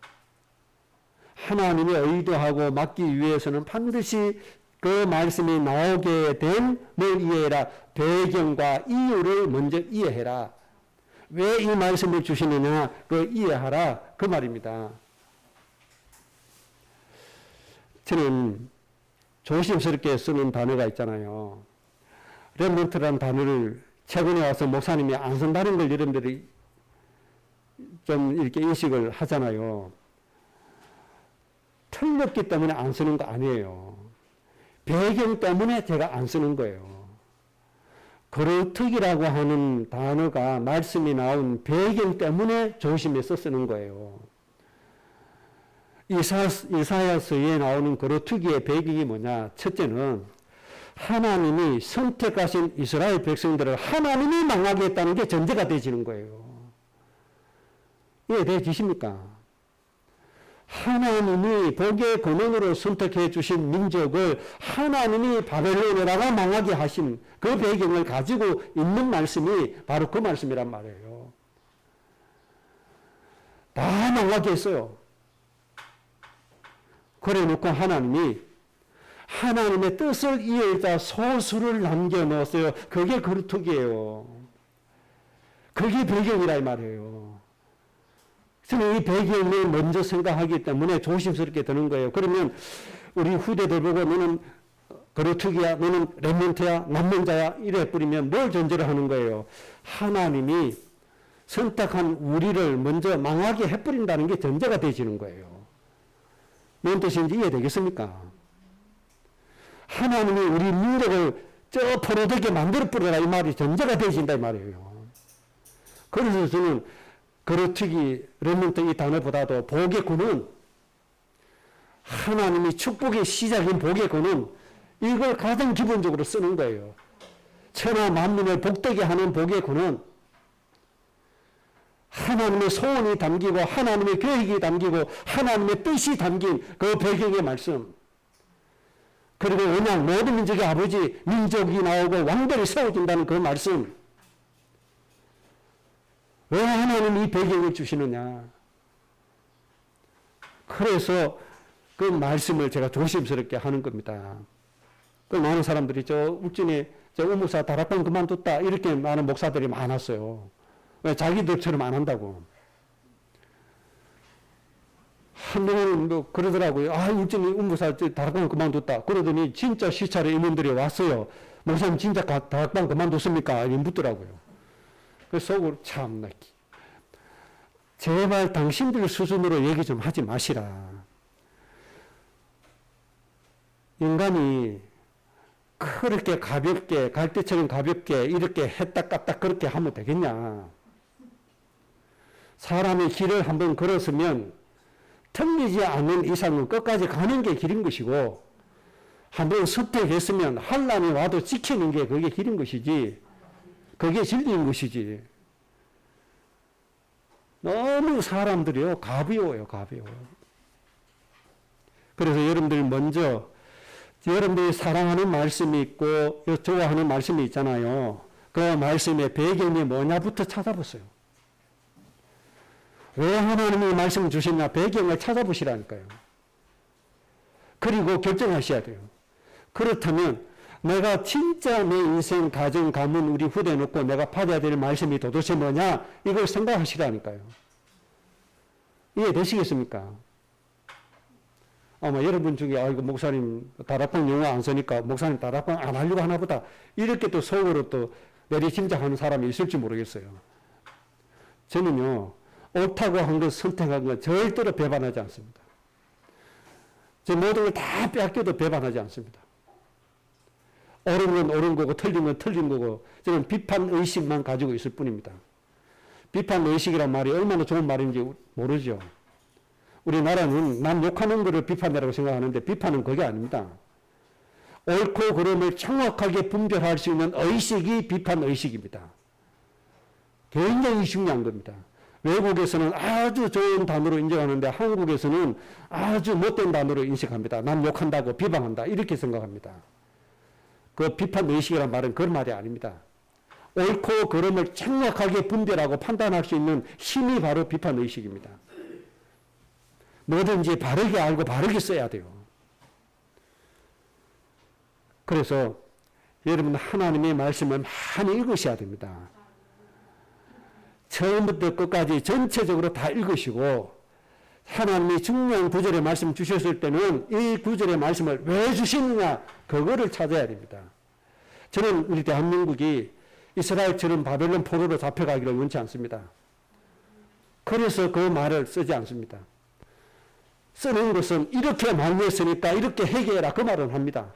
하나님의 의도하고 맞기 위해서는 반드시 그 말씀이 나오게 된 뭘 이해해라. 배경과 이유를 먼저 이해해라. 왜 이 말씀을 주시느냐, 그 이해하라. 그 말입니다. 저는 조심스럽게 쓰는 단어가 있잖아요. 렘넌트라는 단어를 최근에 와서 목사님이 안 쓴다는 걸 여러분들이 좀 이렇게 인식을 하잖아요. 틀렸기 때문에 안 쓰는 거 아니에요. 배경 때문에 제가 안 쓰는 거예요. 거루특이라고 하는 단어가 말씀이 나온 배경 때문에 조심해서 쓰는 거예요. 이사야서에 나오는 거루특이의 배경이 뭐냐? 첫째는 하나님이 선택하신 이스라엘 백성들을 하나님이 망하게 했다는 게 전제가 되어지는 거예요. 이해되십니까? 하나님이 복의 근원으로 선택해 주신 민족을 하나님이 바벨론에다가 망하게 하신 그 배경을 가지고 있는 말씀이 바로 그 말씀이란 말이에요. 다 망하게 했어요. 그래 놓고 하나님이 하나님의 뜻을 이해자 소수를 남겨놓았어요. 그게 거루특이에요. 그게 배경이라 이 말이에요. 저는 이 배경을 먼저 생각하기 때문에 조심스럽게 드는 거예요. 그러면 우리 후대들 보고 너는 거루특이야, 너는 렘넌트야, 남론자야 이래 뿌리면 뭘 전제를 하는 거예요? 하나님이 선택한 우리를 먼저 망하게 해버린다는 게 전제가 되어지는 거예요. 뭔 뜻인지 이해되겠습니까? 하나님이 우리 민족을 저 포로되게 만들어 버려라 이 말이 전제가 되어진다 이 말이에요. 그래서 저는 거루특이, 렘넌트 이 단어보다도 복의 근원, 하나님이 축복의 시작인 복의 근원, 이걸 가장 기본적으로 쓰는 거예요. 천하 만민을 복되게 하는 복의 근원, 하나님의 소원이 담기고 하나님의 계획이 담기고 하나님의 뜻이 담긴 그 배경의 말씀, 그리고 언약 모든 민족의 아버지, 민족이 나오고 왕들이 세워진다는 그 말씀, 왜 하나님이 이 배경을 주시느냐? 그래서 그 말씀을 제가 조심스럽게 하는 겁니다. 그 많은 사람들이 저 울진에 저 우무사 다락방 그만뒀다 이렇게 많은 목사들이 많았어요. 왜 자기들처럼 안 한다고. 한 명은 뭐 그러더라고요. 아, 울진이 우무사 다락방 그만뒀다. 그러더니 진짜 시찰에 임원들이 왔어요. 목사님 진짜 다락방 그만뒀습니까? 이렇게 묻더라고요. 그래서 속으로 참나, 제발 당신들 수준으로 얘기 좀 하지 마시라. 인간이 그렇게 가볍게, 갈대처럼 가볍게 이렇게 했다 깠다 그렇게 하면 되겠냐. 사람의 길을 한번 걸었으면 틀리지 않는 이상은 끝까지 가는 게 길인 것이고, 한번 선택했으면 환난이 와도 지키는 게 그게 길인 것이지, 그게 진리인 것이지. 너무 사람들이요, 가벼워요, 가벼워. 그래서 여러분들 먼저, 여러분들이 사랑하는 말씀이 있고, 좋아하는 말씀이 있잖아요. 그 말씀의 배경이 뭐냐부터 찾아보세요. 왜 하나님이 말씀을 주셨냐? 배경을 찾아보시라니까요. 그리고 결정하셔야 돼요. 그렇다면, 내가 진짜 내 인생, 가정, 가문, 우리 후대 놓고 내가 받아야 될 말씀이 도대체 뭐냐? 이걸 생각하시라니까요. 이해되시겠습니까? 아마 여러분 중에, 아이고, 목사님 다락방 영어 안 쓰니까 목사님 다락방 안 하려고 하나 보다. 이렇게 또 속으로 또 내리짐작하는 사람이 있을지 모르겠어요. 저는요, 옳다고 한 것, 선택한 것 절대로 배반하지 않습니다. 저 모든 걸 다 빼앗겨도 배반하지 않습니다. 옳은 건 옳은 거고 틀린 건 틀린 거고 저는 비판 의식만 가지고 있을 뿐입니다. 비판 의식이란 말이 얼마나 좋은 말인지 모르죠. 우리나라는 남 욕하는 것을 비판이라고 생각하는데 비판은 그게 아닙니다. 옳고 그름을 정확하게 분별할 수 있는 의식이 비판 의식입니다. 굉장히 중요한 겁니다. 외국에서는 아주 좋은 단어로 인정하는데 한국에서는 아주 못된 단어로 인식합니다. 남 욕한다고 비방한다 이렇게 생각합니다. 그 비판 의식이란 말은 그런 말이 아닙니다. 옳고 그름을 정확하게 분별하고 판단할 수 있는 힘이 바로 비판 의식입니다. 뭐든지 바르게 알고 바르게 써야 돼요. 그래서 여러분 하나님의 말씀을 많이 읽으셔야 됩니다. 처음부터 끝까지 전체적으로 다 읽으시고 하나님이 중요한 구절의 말씀 주셨을 때는 이 구절의 말씀을 왜 주시느냐 그거를 찾아야 됩니다. 저는 우리 대한민국이 이스라엘처럼 바벨론 포로로 잡혀가기를 원치 않습니다. 그래서 그 말을 쓰지 않습니다. 쓰는 것은 이렇게 말했으니까 이렇게 해결해라 그 말은 합니다.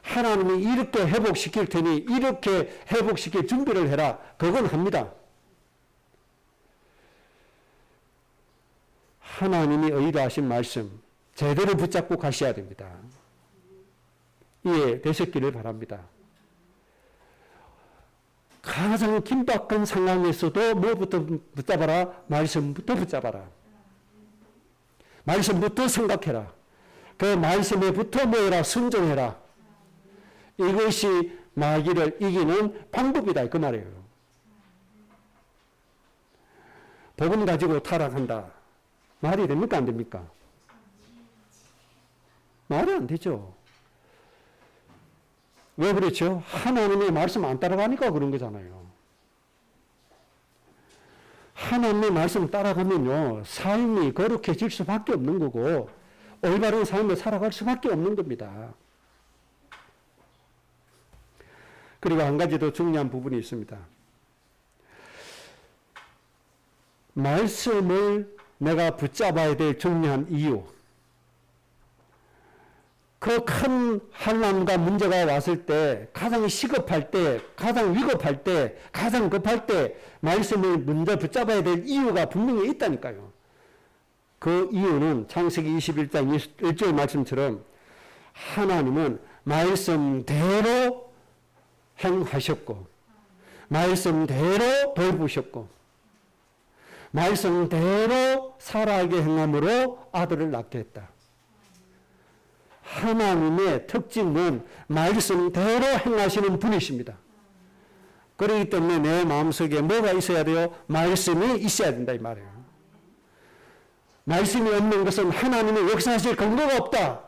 하나님이 이렇게 회복시킬 테니 이렇게 회복시킬 준비를 해라 그건 합니다. 하나님이 의도하신 말씀 제대로 붙잡고 가셔야 됩니다. 이해 되셨기를 바랍니다. 가장 긴박한 상황에서도 뭐부터 붙잡아라? 말씀부터 붙잡아라. 말씀부터 생각해라. 그 말씀에부터 뭐해라? 순종해라. 이것이 마귀를 이기는 방법이다 그 말이에요. 복음 가지고 타락한다. 말이 됩니까? 안 됩니까? 말이 안 되죠. 왜 그렇죠? 하나님의 말씀 안 따라가니까 그런 거잖아요. 하나님의 말씀 따라가면요, 삶이 거룩해질 수밖에 없는 거고, 올바른 삶을 살아갈 수밖에 없는 겁니다. 그리고 한 가지 더 중요한 부분이 있습니다. 말씀을 내가 붙잡아야 될 중요한 이유. 그 큰 환난과 문제가 왔을 때, 가장 시급할 때, 가장 위급할 때, 가장 급할 때 말씀을 먼저 붙잡아야 될 이유가 분명히 있다니까요. 그 이유는 창세기 21장 1절 말씀처럼 하나님은 말씀대로 행하셨고 말씀대로 돌보셨고 말씀대로 살아가게 행함으로 아들을 낳게 했다. 하나님의 특징은 말씀대로 행하시는 분이십니다. 그렇기 때문에 내 마음속에 뭐가 있어야 돼요? 말씀이 있어야 된다 이 말이에요. 말씀이 없는 것은 하나님의 역사하실 근거가 없다.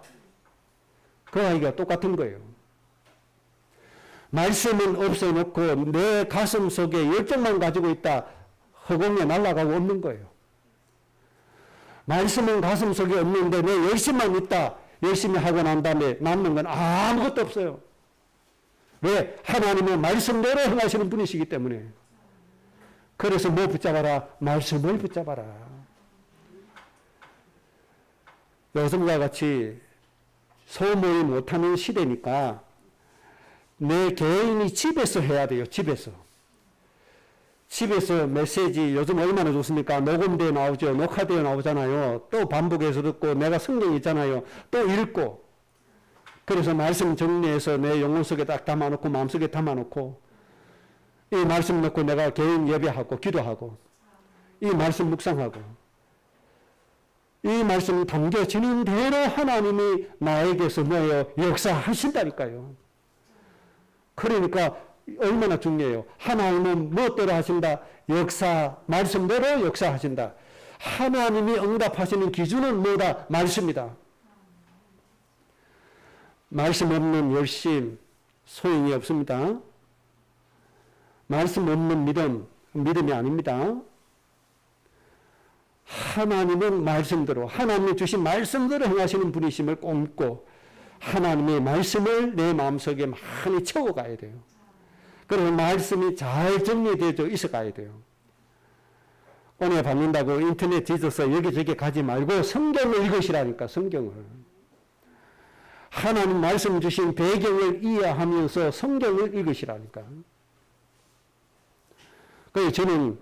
그 아이가 똑같은 거예요. 말씀은 없어놓고 내 가슴 속에 열정만 가지고 있다. 허공에 날아가고 없는 거예요. 말씀은 가슴 속에 없는데 내 열심만 있다. 열심히 하고 난 다음에 남는 건 아무것도 없어요. 왜? 하나님은 말씀대로 행하시는 분이시기 때문에. 그래서 뭐 붙잡아라? 말씀을 붙잡아라. 요즘과 같이 소모임 못하는 시대니까 내 개인이 집에서 해야 돼요. 집에서 메시지 요즘 얼마나 좋습니까? 녹음되어 나오죠. 녹화되어 나오잖아요. 또 반복해서 듣고 내가 성경 있잖아요. 또 읽고 그래서 말씀 정리해서 내 영혼 속에 딱 담아놓고 마음속에 담아놓고 이 말씀 놓고 내가 개인 예배하고 기도하고 이 말씀 묵상하고 이 말씀 담겨지는 대로 하나님이 나에게서 뭐예요? 역사하신다니까요. 그러니까 얼마나 중요해요. 하나님은 무엇대로 하신다? 말씀대로 역사하신다. 하나님이 응답하시는 기준은 뭐다? 말씀이다. 말씀 없는 열심 소용이 없습니다. 말씀 없는 믿음이 아닙니다. 하나님은 말씀대로, 하나님이 주신 말씀대로 행하시는 분이심을 꼭 믿고 하나님의 말씀을 내 마음속에 많이 채워가야 돼요. 그리고 말씀이 잘 정리되어 있어가야 돼요. 오늘 받는다고 인터넷 뒤져서 여기저기 가지 말고 성경을 읽으시라니까, 성경을. 하나님 말씀 주신 배경을 이해하면서 성경을 읽으시라니까. 그래서 저는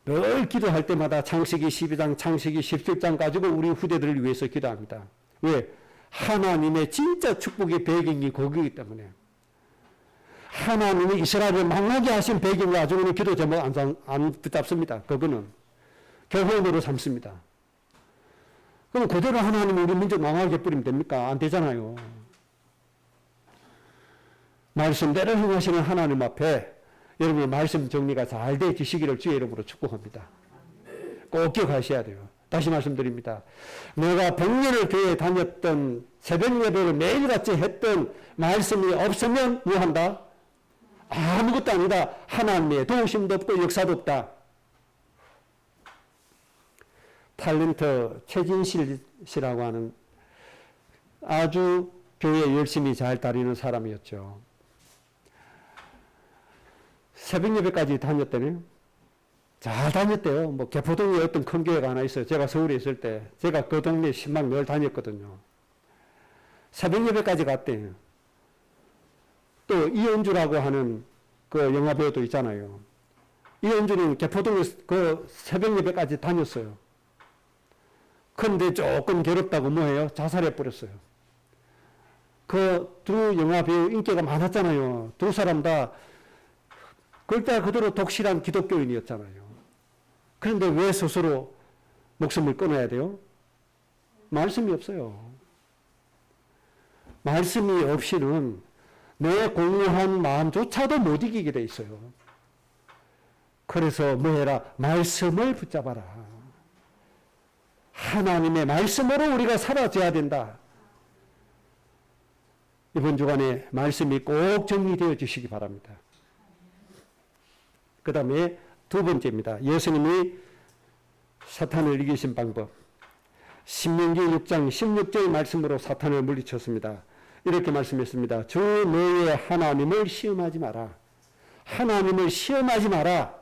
늘 기도할 때마다 창세기 12장, 창세기 17장 가지고 우리 후대들을 위해서 기도합니다. 왜? 하나님의 진짜 축복의 배경이 거기이기 때문에. 하나님이 이스라엘을 망하게 하신 배경 가지고는 기도 제목 안 붙잡습니다. 그거는 교훈으로 삼습니다. 그럼 그대로 하나님이 우리 민족 망하게 뿌리면 됩니까? 안 되잖아요. 말씀대로 행하시는 하나님 앞에 여러분의 말씀 정리가 잘 되시기를 주의 이름으로 축복합니다. 꼭 기억하셔야 돼요. 다시 말씀드립니다. 내가 100년을 교회에 다녔던 새벽 예배를 매일같이 했던 말씀이 없으면 뭐 한다? 아무것도 아니다. 하나님의 도우심도 없고 역사도 없다. 탤런트 최진실 씨라고 하는 아주 교회 열심히 잘 다니는 사람이었죠. 새벽 예배까지 다녔더니 잘 다녔대요. 뭐 개포동에 어떤 큰 교회가 하나 있어요. 제가 서울에 있을 때 제가 그 동네 신방 늘 다녔거든요. 새벽 예배까지 갔대요. 또 이은주라고 하는 그 영화 배우도 있잖아요. 이은주는 개포동에 그 새벽 예배까지 다녔어요. 그런데 조금 괴롭다고 뭐해요? 자살해 버렸어요. 그 두 영화 배우 인기가 많았잖아요. 두 사람 다 글자 그대로 독실한 기독교인이었잖아요. 그런데 왜 스스로 목숨을 끊어야 돼요? 말씀이 없어요. 말씀이 없이는 내 공허한 마음조차도 못 이기게 돼 있어요. 그래서 뭐 해라? 말씀을 붙잡아라. 하나님의 말씀으로 우리가 사라져야 된다. 이번 주간에 말씀이 꼭 정리되어 주시기 바랍니다. 그 다음에 두 번째입니다. 예수님이 사탄을 이기신 방법. 신명기 6장 16절 말씀으로 사탄을 물리쳤습니다. 이렇게 말씀했습니다. 주 너의 하나님을 시험하지 마라. 하나님을 시험하지 마라.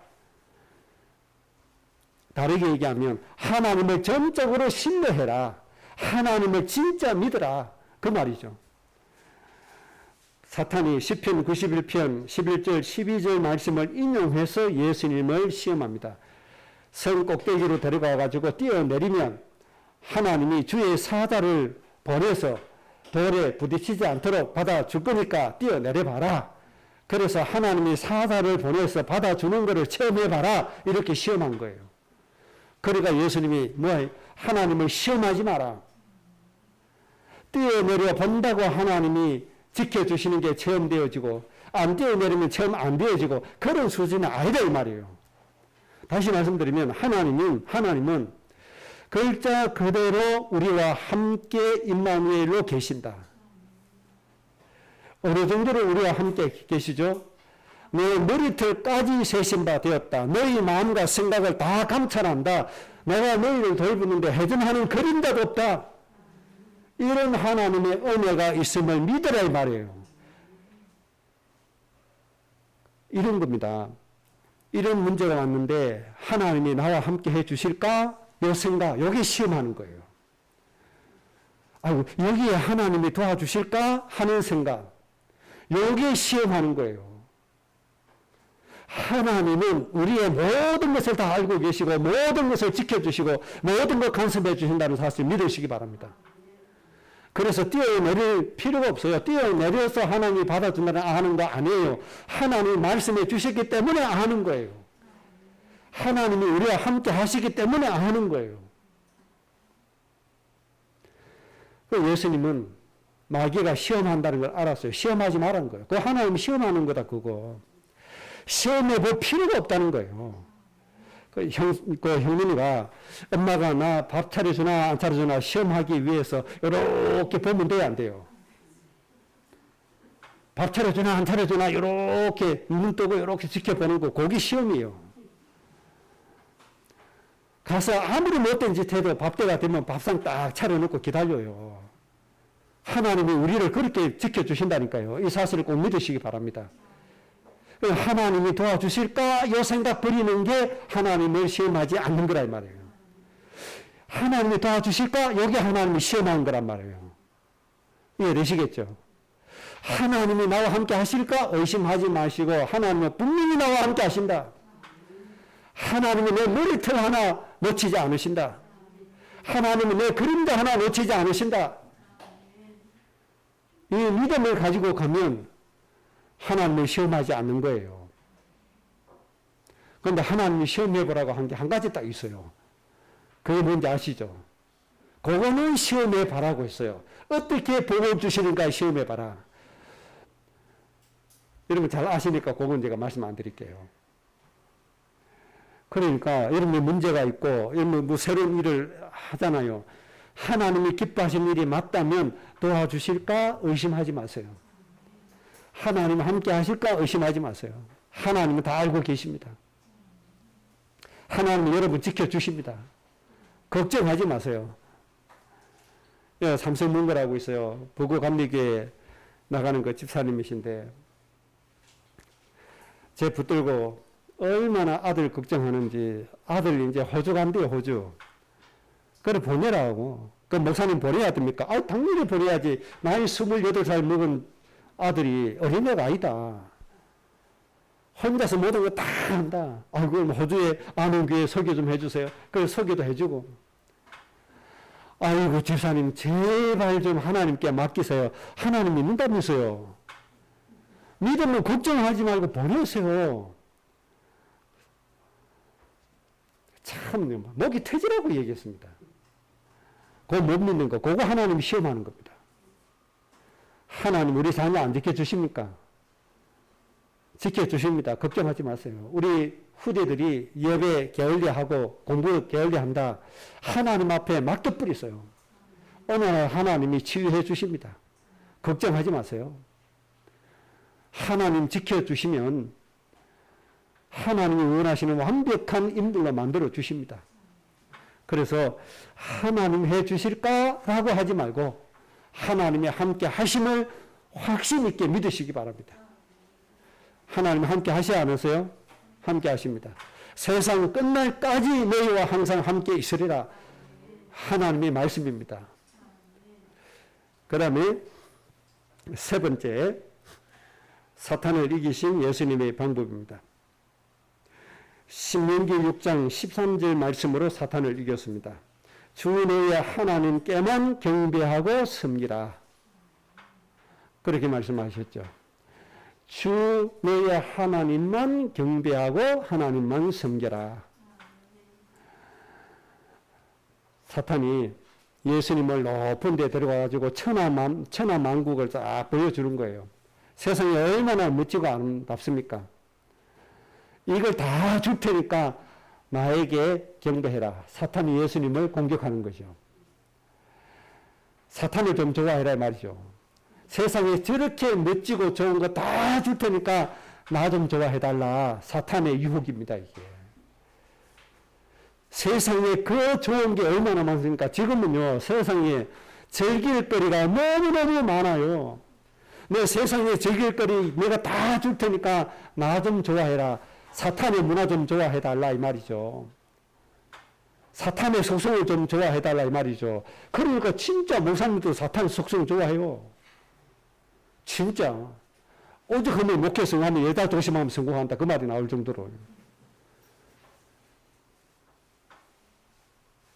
다르게 얘기하면 하나님을 전적으로 신뢰해라. 하나님을 진짜 믿어라. 그 말이죠. 사탄이 시편 91편 11절 12절 말씀을 인용해서 예수님을 시험합니다. 성 꼭대기로 데려가 가지고 뛰어내리면 하나님이 주의 사자를 보내서 돌에 부딪히지 않도록 받아줄 거니까 뛰어내려 봐라. 그래서 하나님이 사자를 보내서 받아주는 것을 체험해 봐라. 이렇게 시험한 거예요. 그러니까 예수님이 하나님을 시험하지 마라. 뛰어내려 본다고 하나님이 지켜주시는 게 체험되어지고 안 뛰어내리면 체험 안 되어지고 그런 수준은 아니다 이 말이에요. 다시 말씀드리면 하나님은 글자 그대로 우리와 함께 임마누엘로 계신다. 어느 정도로 우리와 함께 계시죠? 내 머리털까지 세신 바 되었다. 너희 마음과 생각을 다 감찰한다. 내가 너희를 돌보는데 해전하는 그림자도 없다. 이런 하나님의 은혜가 있음을 믿으라 이 말이에요. 이런 겁니다. 이런 문제가 왔는데 하나님이 나와 함께 해 주실까? 요 생각, 여기 시험하는 거예요. 아이고, 여기에 하나님이 도와주실까? 하는 생각. 여기에 시험하는 거예요. 하나님은 우리의 모든 것을 다 알고 계시고 모든 것을 지켜주시고 모든 것 간섭해 주신다는 사실을 믿으시기 바랍니다. 그래서 뛰어내릴 필요가 없어요. 뛰어내려서 하나님이 받아준다는 아는 거 아니에요. 하나님이 말씀해 주셨기 때문에 아는 거예요. 하나님이 우리와 함께 하시기 때문에 아는 거예요. 예수님은 마귀가 시험한다는 걸 알았어요. 시험하지 말라는 거예요. 그 하나님이 시험하는 거다 그거. 시험해 볼 필요가 없다는 거예요. 그 형님이가 엄마가 나 밥 차려주나 안 차려주나 시험하기 위해서 이렇게 보면 돼요, 안 돼요? 밥 차려주나 안 차려주나 이렇게 눈 뜨고 이렇게 지켜보는 거, 그게 시험이에요. 가서 아무리 못된 짓 해도 밥때가 되면 밥상 딱 차려놓고 기다려요. 하나님이 우리를 그렇게 지켜주신다니까요. 이 사실을 꼭 믿으시기 바랍니다. 하나님이 도와주실까? 이 생각 버리는 게 하나님을 시험하지 않는 거란 말이에요. 하나님이 도와주실까? 여기 하나님이 시험하는 거란 말이에요. 이해되시겠죠? 하나님이 나와 함께 하실까? 의심하지 마시고 하나님은 분명히 나와 함께 하신다. 하나님이 내 머리털 하나 놓치지 않으신다. 하나님은 내 그림자 하나 놓치지 않으신다. 이 믿음을 가지고 가면 하나님을 시험하지 않는 거예요. 그런데 하나님이 시험해보라고 한 게 한 가지 딱 있어요. 그게 뭔지 아시죠? 그거는 시험해봐라고 했어요. 어떻게 복을 주시는가 시험해봐라. 여러분 잘 아시니까 그건 제가 말씀 안 드릴게요. 그러니까 여러분이 문제가 있고 여러분 뭐 새로운 일을 하잖아요. 하나님이 기뻐하시는 일이 맞다면 도와주실까 의심하지 마세요. 하나님 함께 하실까 의심하지 마세요. 하나님은 다 알고 계십니다. 하나님은 여러분 지켜주십니다. 걱정하지 마세요. 예, 삼성문고라고 있어요. 부고감리교회 나가는 그 집사님이신데 제 붙들고 얼마나 아들 걱정하는지 아들 이제 호주 간대요. 호주. 그래 보내라고. 그 목사님 보내야 됩니까? 아, 당연히 보내야지. 나이 28살 먹은 아들이 어린애가 아니다. 혼자서 모든 거 다 한다. 아, 그럼 호주에 아는 교회 설교 좀 해주세요. 그래서 설교도 해주고. 아이고 집사님 제발 좀 하나님께 맡기세요. 하나님 믿는다면서요. 믿으면 걱정하지 말고 보내세요. 참 목이 터지라고 얘기했습니다. 그거 못 믿는 거, 그거 하나님이 시험하는 겁니다. 하나님 우리 자녀 안 지켜주십니까? 지켜주십니다. 걱정하지 마세요. 우리 후대들이 예배 게을리하고 공부 게을리한다. 하나님 앞에 맡겨버리세요. 어느 날 하나님이 치유해 주십니다. 걱정하지 마세요. 하나님 지켜주시면 하나님이 원하시는 완벽한 인물로 만들어 주십니다. 그래서 하나님 해 주실까라고 하지 말고 하나님이 함께 하심을 확신 있게 믿으시기 바랍니다. 하나님 함께 하시지 않으세요? 함께 하십니다. 세상 끝날까지 너희와 항상 함께 있으리라. 하나님의 말씀입니다. 그 다음에 세 번째, 사탄을 이기신 예수님의 방법입니다. 신명기 6장 13절 말씀으로 사탄을 이겼습니다. 주 너희의 하나님께만 경배하고 섬기라. 그렇게 말씀하셨죠. 주 너희의 하나님만 경배하고 하나님만 섬겨라. 사탄이 예수님을 높은 데 들어가가지고 천하만국을 쫙 보여주는 거예요. 세상이 얼마나 멋지고 아름답습니까? 이걸 다 줄 테니까 나에게 경배해라. 사탄이 예수님을 공격하는 거죠. 사탄을 좀 좋아해라 말이죠. 세상에 저렇게 멋지고 좋은 거 다 줄 테니까 나 좀 좋아해달라. 사탄의 유혹입니다, 이게. 세상에 그 좋은 게 얼마나 많습니까? 지금은요, 세상에 즐길 거리가 너무너무 많아요. 내 세상에 즐길 거리 내가 다 줄 테니까 나 좀 좋아해라. 사탄의 문화 좀 좋아해달라 이 말이죠. 사탄의 속성을 좀 좋아해달라 이 말이죠. 그러니까 진짜 목사님도 사탄의 속성을 좋아해요. 진짜. 오직 하면 목회 성하면 여자 조심하면 성공한다. 그 말이 나올 정도로.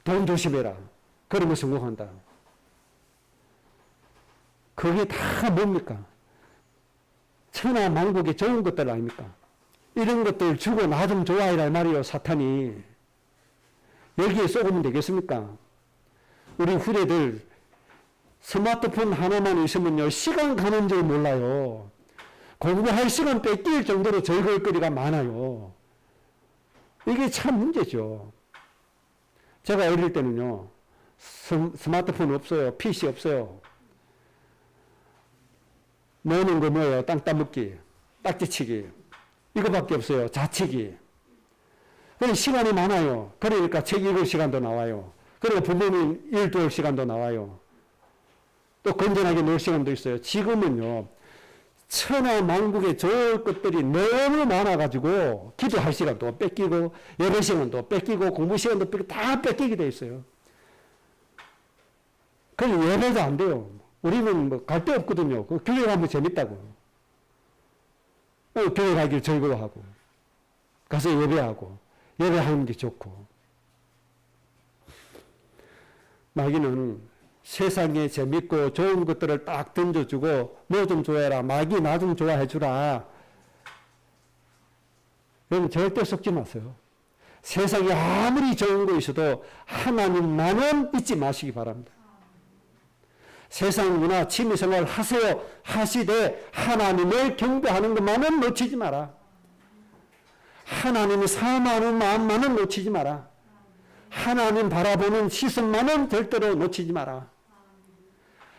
돈 조심해라. 그러면 성공한다. 그게 다 뭡니까? 천하만국의 좋은 것들 아닙니까? 이런 것들 주고 나 좀 좋아해라 말이요, 사탄이. 여기에 쏘으면 되겠습니까? 우리 후대들 스마트폰 하나만 있으면요, 시간 가는 줄 몰라요. 공부할 시간 뺏길 정도로 즐거울 거리가 많아요. 이게 참 문제죠. 제가 어릴 때는요, 스마트폰 없어요. PC 없어요. 노는 거 뭐예요? 땅 따먹기, 딱지치기. 이거밖에 없어요. 자치기. 시간이 많아요. 그러니까 책 읽을 시간도 나와요. 그리고 부모님 일 도울 시간도 나와요. 또 건전하게 놀 시간도 있어요. 지금은요, 천하만국의 좋을 것들이 너무 많아가지고 기도할 시간도 뺏기고 예배 시간도 뺏기고 공부 시간도 뺏기고 다 뺏기게 돼 있어요. 그래서 예배도 안 돼요. 우리는 뭐 갈 데 없거든요. 그 교회 가면 재밌다고. 교회 가길 즐거워하고, 가서 예배하고, 예배하는 게 좋고. 마귀는 세상에 재밌고 좋은 것들을 딱 던져주고, 너 좀 좋아해라. 마귀 나 좀 좋아해주라. 여러분 절대 속지 마세요. 세상에 아무리 좋은 거 있어도 하나님만은 잊지 마시기 바랍니다. 세상 문화 취미생활 하세요 하시되 하나님을 경배하는 것만은 놓치지 마라. 하나님을 사모하는 마음만은 놓치지 마라. 하나님 바라보는 시선만은 절대로 놓치지 마라.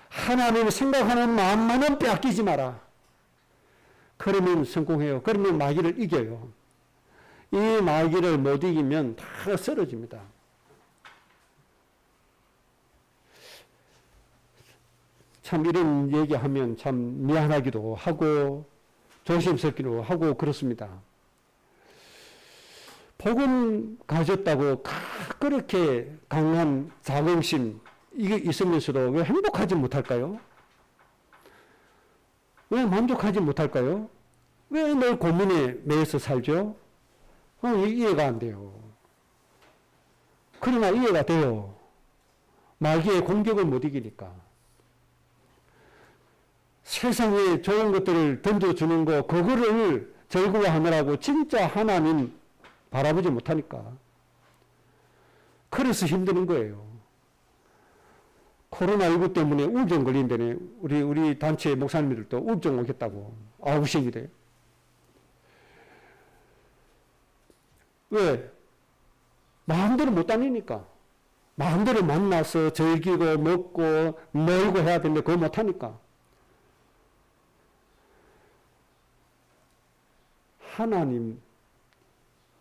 하나님을 생각하는 마음만은 빼앗기지 마라. 그러면 성공해요. 그러면 마귀를 이겨요. 이 마귀를 못 이기면 다 쓰러집니다. 참 이런 얘기하면 참 미안하기도 하고 조심스럽기도 하고 그렇습니다. 복음 가졌다고 그렇게 강한 자긍심 이게 있으면서도 왜 행복하지 못할까요? 왜 만족하지 못할까요? 왜 늘 고민에 매여서 살죠? 이해가 안 돼요. 그러나 이해가 돼요. 마귀의 공격을 못 이기니까. 세상에 좋은 것들을 던져주는 거, 그거를 즐거워하느라고 진짜 하나님 바라보지 못하니까. 그래서 힘드는 거예요. 코로나19 때문에 우울증 걸린다네. 우리 단체 목사님들도 우울증 오겠다고. 아우성이 돼. 왜? 마음대로 못 다니니까. 마음대로 만나서 즐기고 먹고 놀고 해야 되는데 그거 못하니까. 하나님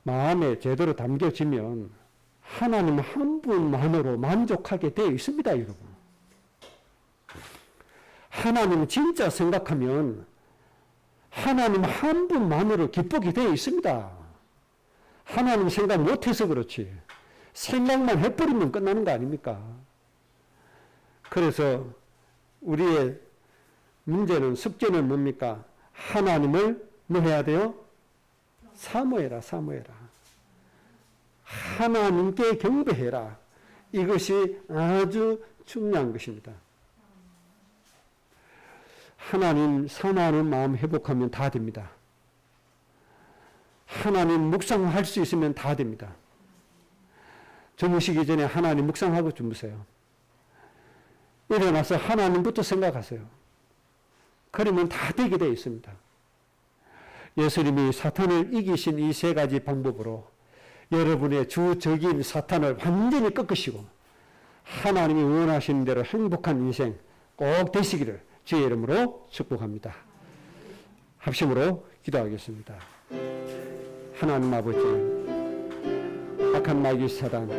마음에 제대로 담겨지면 하나님 한 분만으로 만족하게 되어 있습니다, 여러분. 하나님 진짜 생각하면 하나님 한 분만으로 기쁘게 되어 있습니다. 하나님 생각 못해서 그렇지. 생각만 해버리면 끝나는 거 아닙니까? 그래서 우리의 문제는, 숙제는 뭡니까? 하나님을 뭐 해야 돼요? 사모해라, 사모해라. 하나님께 경배해라. 이것이 아주 중요한 것입니다. 하나님 사모하는 마음 회복하면 다 됩니다. 하나님 묵상할 수 있으면 다 됩니다. 주무시기 전에 하나님 묵상하고 주무세요. 일어나서 하나님부터 생각하세요. 그러면 다 되게 되어 있습니다. 예수님이 사탄을 이기신 이 세 가지 방법으로 여러분의 주적인 사탄을 완전히 꺾으시고 하나님이 원하시는 대로 행복한 인생 꼭 되시기를 주의 이름으로 축복합니다. 합심으로 기도하겠습니다. 하나님 아버지, 악한 마귀 사단